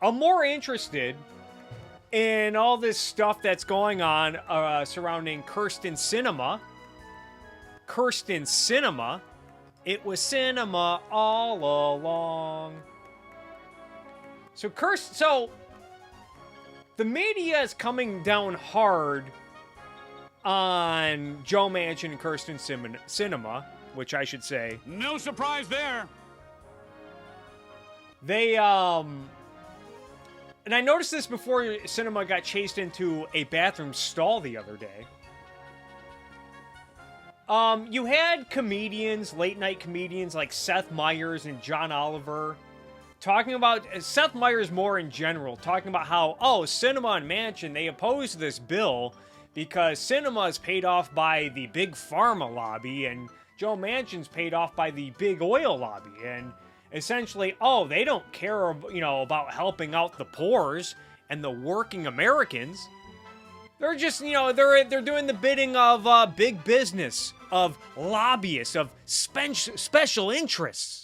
I'm more interested in all this stuff that's going on surrounding Kirsten Sinema. Kirsten Sinema. It was cinema all along. So the media is coming down hard on Joe Manchin and Kirsten Sinema, which I should say. No surprise there. They, and I noticed this before Sinema got chased into a bathroom stall the other day. You had comedians, late night comedians like Seth Meyers and John Oliver talking about, Seth Meyers more in general, talking about how, Sinema and Manchin, they opposed this bill because Sinema is paid off by the big pharma lobby and Joe Manchin's paid off by the big oil lobby. And essentially, they don't care, about helping out the poors and the working Americans. They're just, they're doing the bidding of big business, of lobbyists, of special interests.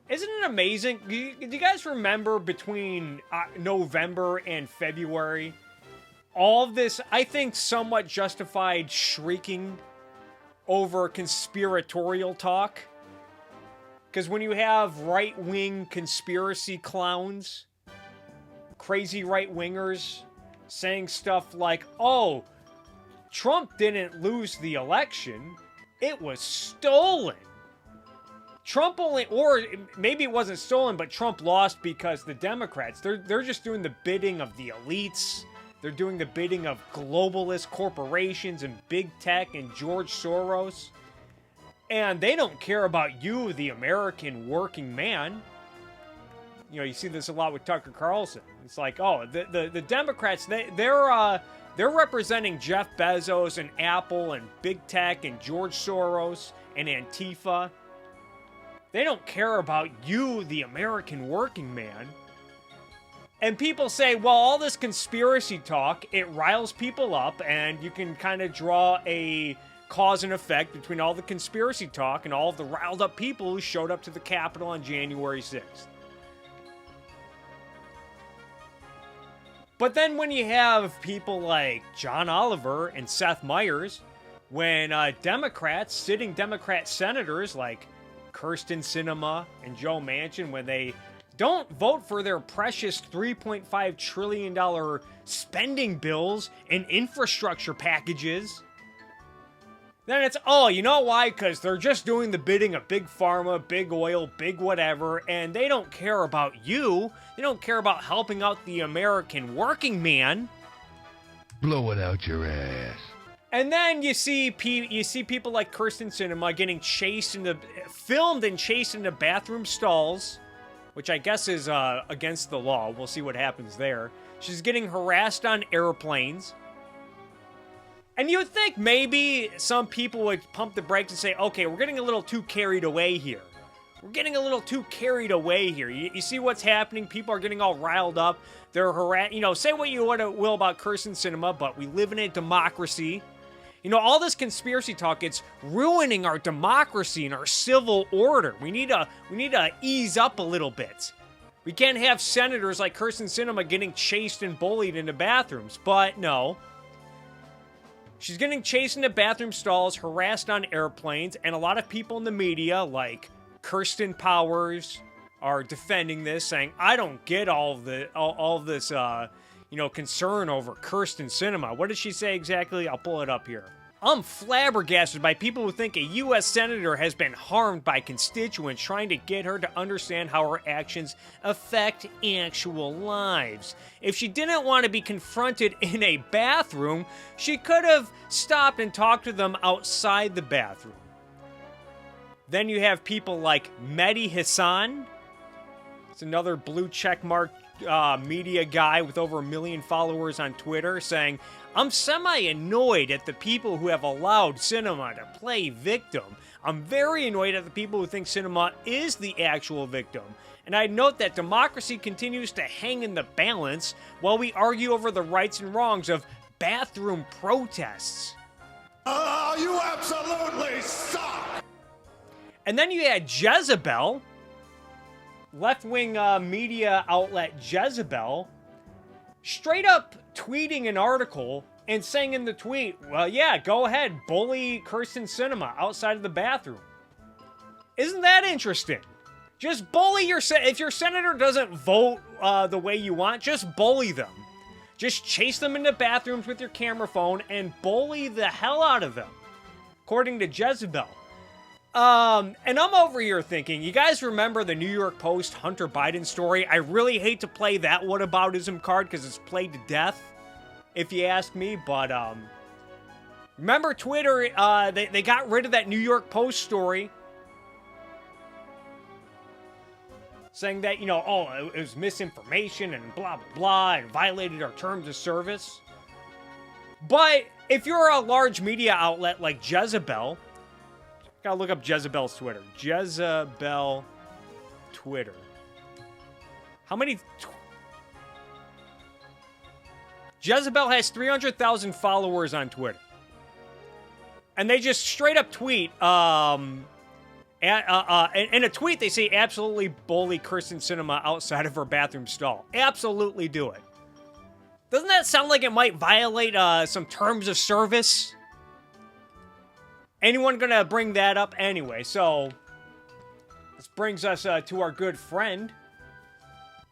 Isn't it amazing? Do you guys remember between November and February, all of this, I think, somewhat justified shrieking over conspiratorial talk? Because when you have right-wing conspiracy clowns, crazy right-wingers saying stuff like, Trump didn't lose the election, it was stolen. Trump only, or maybe it wasn't stolen, but Trump lost because the Democrats, they're just doing the bidding of the elites. They're doing the bidding of globalist corporations and big tech and George Soros. And they don't care about you, the American working man. You see this a lot with Tucker Carlson. It's like, the Democrats, they're representing Jeff Bezos and Apple and big tech and George Soros and Antifa. They don't care about you, the American working man. And people say, well, all this conspiracy talk, it riles people up, and you can kind of draw a cause and effect between all the conspiracy talk and all of the riled up people who showed up to the Capitol on January 6th. But then when you have people like John Oliver and Seth Meyers, when sitting Democrat senators like Kirsten Sinema and Joe Manchin, when they don't vote for their precious $3.5 trillion spending bills and infrastructure packages, then it's, you know why? Because they're just doing the bidding of big pharma, big oil, big whatever, and they don't care about you. They don't care about helping out the American working man. Blow it out your ass. And then you see people like Kirsten Sinema getting filmed and chased into bathroom stalls, which I guess is against the law. We'll see what happens there. She's getting harassed on airplanes. And you'd think maybe some people would pump the brakes and say, okay, we're getting a little too carried away here. You see what's happening? People are getting all riled up. They're say what you will about Kirsten Sinema, but we live in a democracy. All this conspiracy talk, it's ruining our democracy and our civil order. We need to ease up a little bit. We can't have senators like Kirsten Sinema getting chased and bullied into bathrooms. But no. She's getting chased into bathroom stalls, harassed on airplanes, and a lot of people in the media, like Kirsten Powers, are defending this, saying, I don't get all of this concern over Kirsten Sinema. What did she say exactly? I'll pull it up here. I'm flabbergasted by people who think a U.S. senator has been harmed by constituents trying to get her to understand how her actions affect actual lives. If she didn't want to be confronted in a bathroom, she could have stopped and talked to them outside the bathroom. Then you have people like Mehdi Hassan. It's another blue checkmark media guy with over 1 million followers on Twitter, saying, I'm semi-annoyed at the people who have allowed Sinema to play victim. I'm very annoyed at the people who think Sinema is the actual victim. And I'd note that democracy continues to hang in the balance while we argue over the rights and wrongs of bathroom protests. You absolutely suck! And then you had Jezebel, left-wing media outlet Jezebel straight up tweeting an article and saying in the tweet, well, yeah, go ahead, bully Kirsten Sinema outside of the bathroom. Isn't that interesting? Just bully if your senator doesn't vote the way you want, just bully them. Just chase them into bathrooms with your camera phone and bully the hell out of them, according to Jezebel. And I'm over here thinking, you guys remember the New York Post Hunter Biden story? I really hate to play that whataboutism card because it's played to death, if you ask me. But remember Twitter? They got rid of that New York Post story, saying that, it was misinformation and blah, blah, blah, and violated our terms of service. But if you're a large media outlet like Jezebel, gotta look up Jezebel's Twitter. Jezebel Twitter. How many? Jezebel has 300,000 followers on Twitter. And they just straight up tweet, in a tweet, they say, absolutely bully Kirsten Sinema outside of her bathroom stall. Absolutely do it. Doesn't that sound like it might violate some terms of service? Anyone gonna bring that up anyway? So, this brings us to our good friend.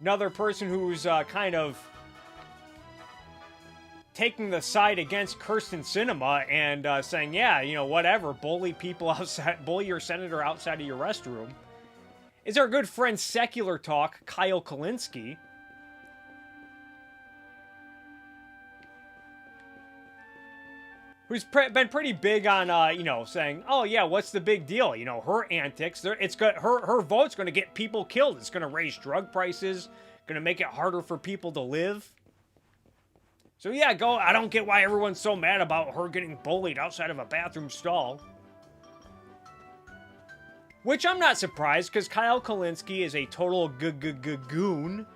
Another person who's kind of taking the side against Kirsten Sinema and saying, yeah, whatever, bully people outside, bully your senator outside of your restroom, is our good friend Secular Talk, Kyle Kulinski. Who's been pretty big on, saying, oh, yeah, what's the big deal? Her antics, her vote's going to get people killed. It's going to raise drug prices, going to make it harder for people to live. So, yeah, I don't get why everyone's so mad about her getting bullied outside of a bathroom stall. Which I'm not surprised, because Kyle Kulinski is a total goon.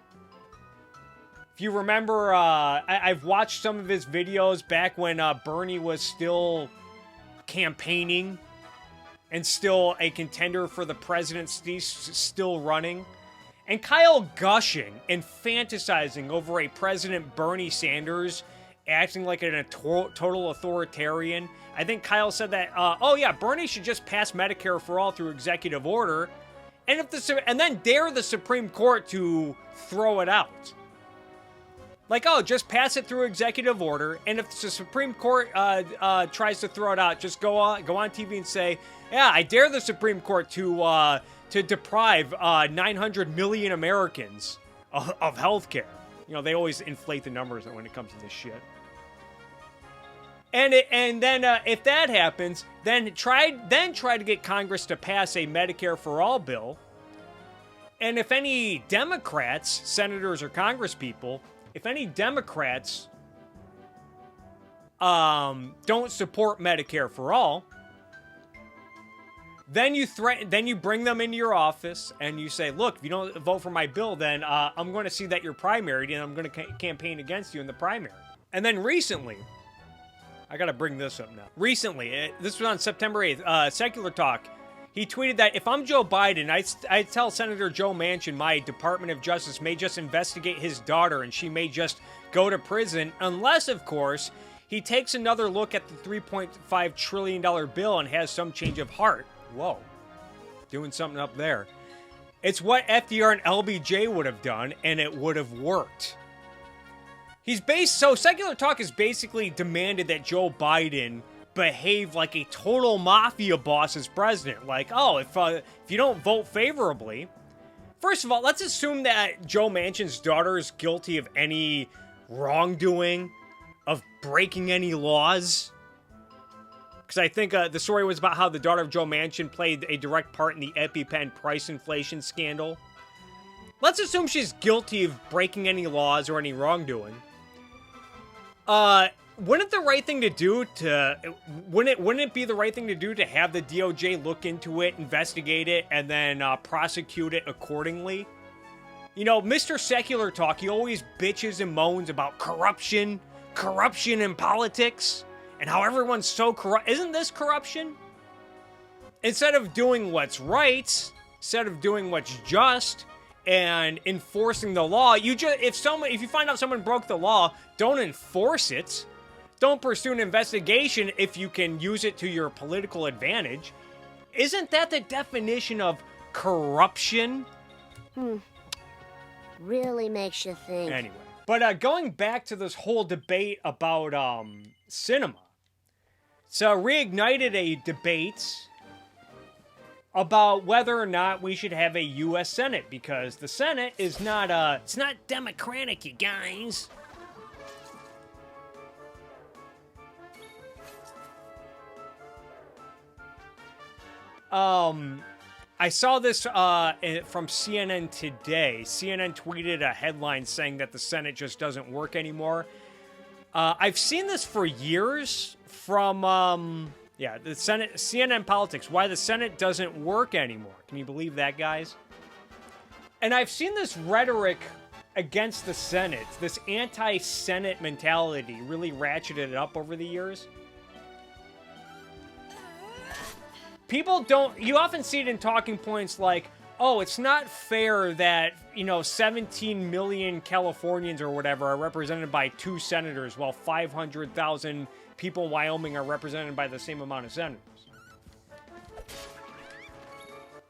If you remember, I've watched some of his videos back when Bernie was still campaigning and still a contender for the presidency, still running. And Kyle gushing and fantasizing over a President Bernie Sanders acting like a total authoritarian. I think Kyle said that, Bernie should just pass Medicare for all through executive order, and then dare the Supreme Court to throw it out. Like, just pass it through executive order, and if the Supreme Court tries to throw it out, just go on TV and say, yeah, I dare the Supreme Court to deprive 900 million Americans of health care. They always inflate the numbers when it comes to this shit. And then if that happens, then try to get Congress to pass a Medicare for all bill. And if any Democrats, senators or congresspeople, if any Democrats don't support Medicare for all, then you bring them into your office and you say, look, if you don't vote for my bill, then I'm going to see that you're primaried and I'm going to campaign against you in the primary. And then recently, I got to bring this up now. Recently, this was on September 8th, Secular Talk, he tweeted that if I'm Joe Biden, I'd tell Senator Joe Manchin my Department of Justice may just investigate his daughter and she may just go to prison, unless, of course, he takes another look at the $3.5 trillion bill and has some change of heart. Whoa, doing something up there. It's what FDR and LBJ would have done, and it would have worked. So Secular Talk has basically demanded that Joe Biden behave like a total mafia boss as president. Like, if you don't vote favorably, first of all, let's assume that Joe Manchin's daughter is guilty of any wrongdoing, of breaking any laws. Because I think the story was about how the daughter of Joe Manchin played a direct part in the EpiPen price inflation scandal. Let's assume she's guilty of breaking any laws or any wrongdoing. Wouldn't it be the right thing to do to have the DOJ look into it, investigate it, and then prosecute it accordingly? Mr. Secular Talk, he always bitches and moans about corruption in politics, and how everyone's so corrupt. Isn't this corruption? Instead of doing what's right, instead of doing what's just, and enforcing the law. If you find out someone broke the law, don't enforce it. Don't pursue an investigation if you can use it to your political advantage. Isn't that the definition of corruption? Really makes you think. Anyway, but going back to this whole debate about Sinema, so reignited a debate about whether or not we should have a U.S. Senate, because the Senate is not it's not democratic, you guys. I saw this from CNN today. CNN tweeted a headline saying that the Senate just doesn't work anymore. I've seen this for years from, the Senate, CNN Politics, why the Senate doesn't work anymore. Can you believe that, guys? And I've seen this rhetoric against the Senate, this anti-Senate mentality really ratcheted up over the years. You often see it in talking points like, oh, it's not fair that, 17 million Californians or whatever are represented by 2 senators while 500,000 people in Wyoming are represented by the same amount of senators.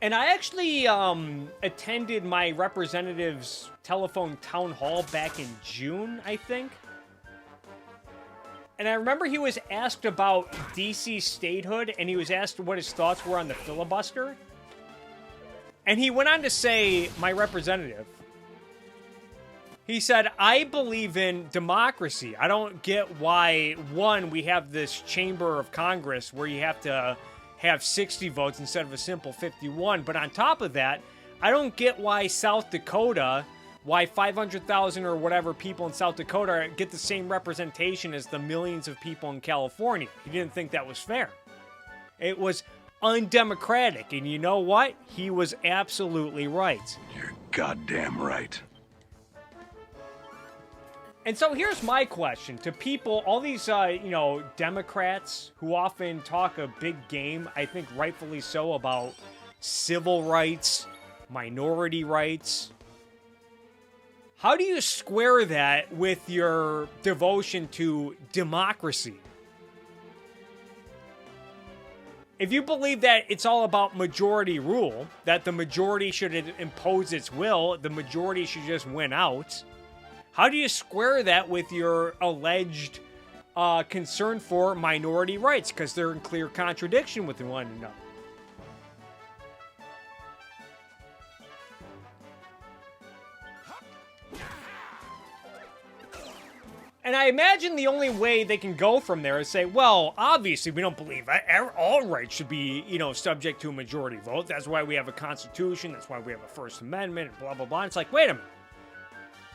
And I actually attended my representative's telephone town hall back in June, I think. And I remember he was asked about DC statehood, and he was asked what his thoughts were on the filibuster. And he went on to say, my representative, he said, I believe in democracy. I don't get why, one, we have this chamber of Congress where you have to have 60 votes instead of a simple 51. But on top of that, I don't get why South Dakota, why 500,000 or whatever people in South Dakota get the same representation as the millions of people in California. He didn't think that was fair. It was undemocratic. And you know what? He was absolutely right. You're goddamn right. And so here's my question to people, all these, Democrats who often talk a big game, I think rightfully so, about civil rights, minority rights. How do you square that with your devotion to democracy? If you believe that it's all about majority rule, that the majority should impose its will, the majority should just win out, how do you square that with your alleged concern for minority rights? Because they're in clear contradiction with one another. And I imagine the only way they can go from there is say, well, obviously we don't believe all rights should be, subject to a majority vote. That's why we have a Constitution. That's why we have a First Amendment, and blah, blah, blah. And it's like, wait a minute.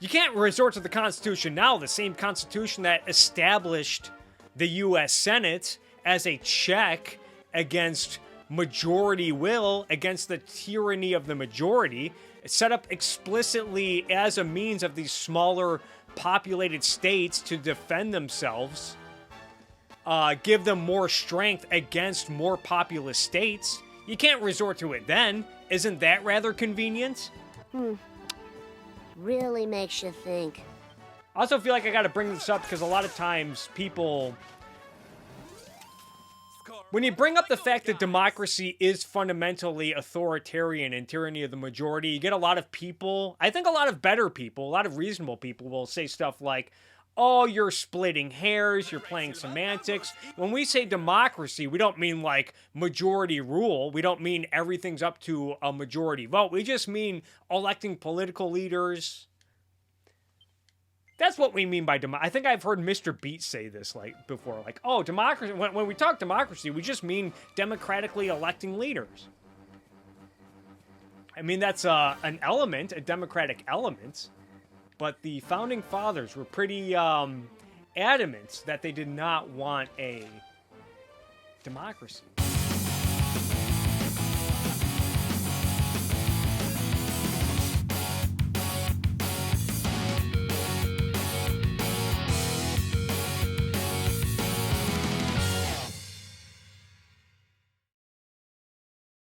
You can't resort to the Constitution now, the same Constitution that established the U.S. Senate as a check against majority will, against the tyranny of the majority. It's set up explicitly as a means of these smaller populated states to defend themselves, give them more strength against more populous states. You can't resort to it then. Isn't that rather convenient? Really makes you think. I also feel like I gotta bring this up because a lot of times people, when you bring up the fact that democracy is fundamentally authoritarian and tyranny of the majority, you get a lot of people, I think a lot of better people, a lot of reasonable people will say stuff like, oh, you're splitting hairs, you're playing semantics. When we say democracy, we don't mean like majority rule. We don't mean everything's up to a majority vote. We just mean electing political leaders. That's what we mean by democracy. I think I've heard Mr. Beat say this before. Like, oh, democracy. When we talk democracy, we just mean democratically electing leaders. I mean, that's an element, a democratic element. But the Founding Fathers were pretty adamant that they did not want a democracy.